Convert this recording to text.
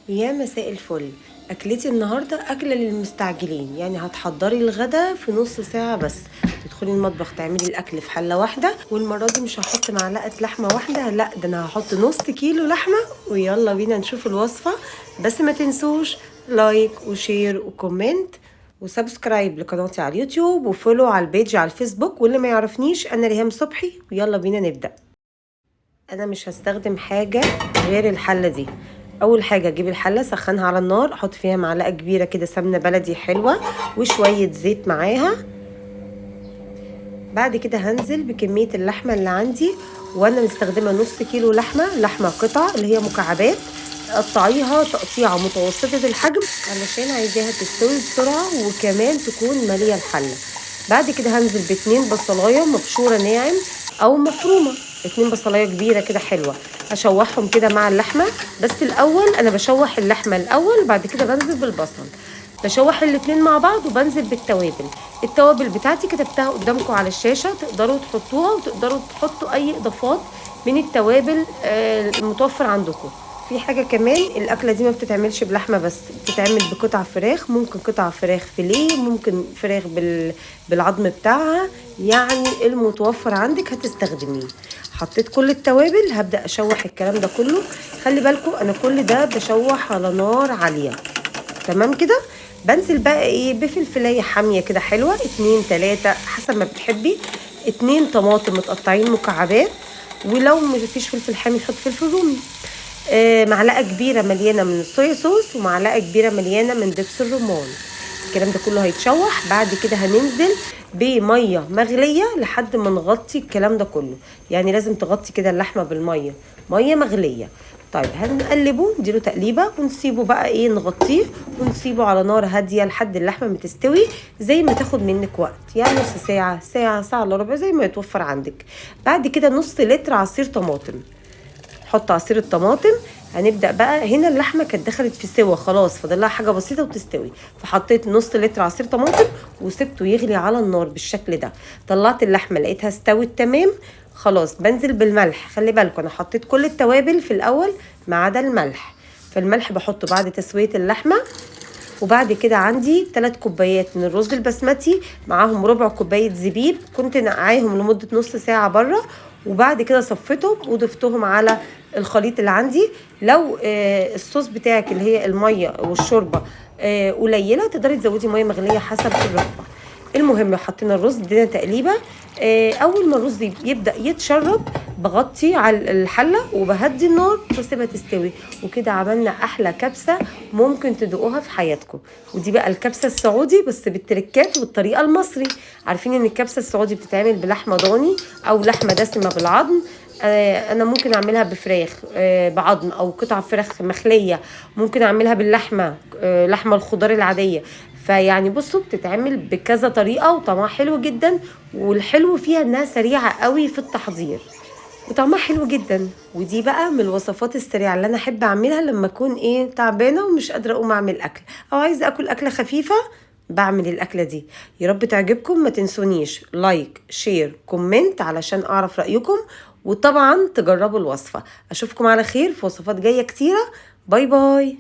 يا مساء الفل. اكلتي النهارده اكله للمستعجلين، يعني هتحضري الغدا في نص ساعه بس. تدخلي المطبخ تعملي الاكل في حله واحده، والمره دي مش هحط معلقه لحمه واحده، لا ده انا هحط نص كيلو لحمه. ويلا بينا نشوف الوصفه. بس ما تنسوش لايك وشير وكومنت وسبسكرايب لقناتي على اليوتيوب وفولو على البيج على الفيسبوك. واللي ما يعرفنيش انا ريهام صبحي، ويلا بينا نبدا. انا مش هستخدم حاجه غير الحله دي. اول حاجه اجيب الحله اسخنها على النار، احط فيها معلقه كبيره كده سمنه بلدي حلوه وشويه زيت معاها. بعد كده هنزل بكميه اللحمه اللي عندي، وانا مستخدمه نص كيلو لحمه قطع اللي هي مكعبات. قطعيها تقطيعه متوسطه الحجم علشان عايزاها تستوي بسرعه وكمان تكون ماليه الحله. بعد كده هنزل باتنين بصلايه مبشوره ناعم او مفرومه، اتنين بصلايه كبيره كده حلوه. هشوحهم كده مع اللحمه، بس الاول انا بشوح اللحمه الاول، بعد كده بنزل بالبصل. بشوح الاتنين مع بعض وبنزل بالتوابل. التوابل بتاعتي كتبتها قدامكم على الشاشه، تقدروا تحطوها وتقدروا تحطوا اي اضافات من التوابل المتوفر عندكم. في حاجه كمان، الاكله دي ما بتتعملش بلحمه بس، بتتعمل بقطع فراخ، ممكن قطع فراخ فيليه، ممكن فراخ بالعظم بتاعها، يعني المتوفر عندك هتستخدميه. حطيت كل التوابل، هبدا اشوح الكلام ده كله. خلي بالكم انا كل ده بشوح على نار عاليه. تمام كده. بنزل بقى ايه بفلفلايه حاميه كده حلوه، 2 3 حسب ما بتحبي. 2 طماطم متقطعين مكعبات، ولو مفيش فلفل حامي حط فلفل رومي. معلقه كبيره مليانه من الصويا صوص، ومعلقه كبيره مليانه من دبس الرمان. الكلام ده كله هيتشوح. بعد كده هننزل بميه مغليه لحد ما نغطي الكلام ده كله، يعني لازم تغطي كده اللحمه بالميه، ميه مغليه. طيب هنقلبه، نديله تقليبه ونسيبه بقى ايه، نغطيه ونسيبه على نار هاديه لحد اللحمه ما تستوي، زي ما تاخد منك وقت، يعني نص ساعه، ساعه الا ربع، زي ما يتوفر عندك. بعد كده نص لتر عصير طماطم، حط عصير الطماطم. هنبدا بقى هنا، اللحمه كانت دخلت في سوا خلاص، فاضل لها حاجه بسيطه وتستوي، فحطيت نص لتر عصير طماطم وسبته يغلي على النار بالشكل ده. طلعت اللحمه لقيتها استوت تمام، خلاص بنزل بالملح. خلي بالكم انا حطيت كل التوابل في الاول ما عدا الملح، فالملح بحطه بعد تسويه اللحمه. وبعد كده عندي 3 كوبايات من الرز البسمتي، معاهم ربع كوبايه زبيب، كنت نقعاهم لمده نص ساعه بره، وبعد كده صفيتهم وضفتهم على الخليط اللي عندي. لو الصوص بتاعك اللي هي الميه والشوربه قليله، تقدري تزودي ميه مغليه حسب الرغبه. المهم حطينا الرز، ادينا تقليبه. اول ما الرز يبدا يتشرب، بغطي على الحله وبهدي النار واسيبها تستوي. وكده عملنا احلى كبسه ممكن تدوقوها في حياتكم. ودي بقى الكبسه السعودي بس بالتركات والطريقه المصري. عارفين ان الكبسه السعودي بتتعمل بلحمه ضاني او لحمه دسمه بالعظم. انا ممكن اعملها بفراخ بعظم، او قطع فراخ مخليه. ممكن اعملها باللحمه، لحمه الخضار العاديه. فيعني بصوا بتتعمل بكذا طريقه وطعمها حلو جدا. والحلو فيها انها سريعه قوي في التحضير وطعمها حلو جدا. ودي بقى من الوصفات السريعه اللي انا احب اعملها لما اكون ايه تعبانه ومش قادره اقوم اعمل اكل، او عايزه اكل اكله خفيفه، بعمل الاكله دي. يا رب تعجبكم. ما تنسونيش لايك شير كومنت علشان اعرف رايكم، وطبعا تجربوا الوصفه. اشوفكم على خير في وصفات جايه كتيره. باي باي.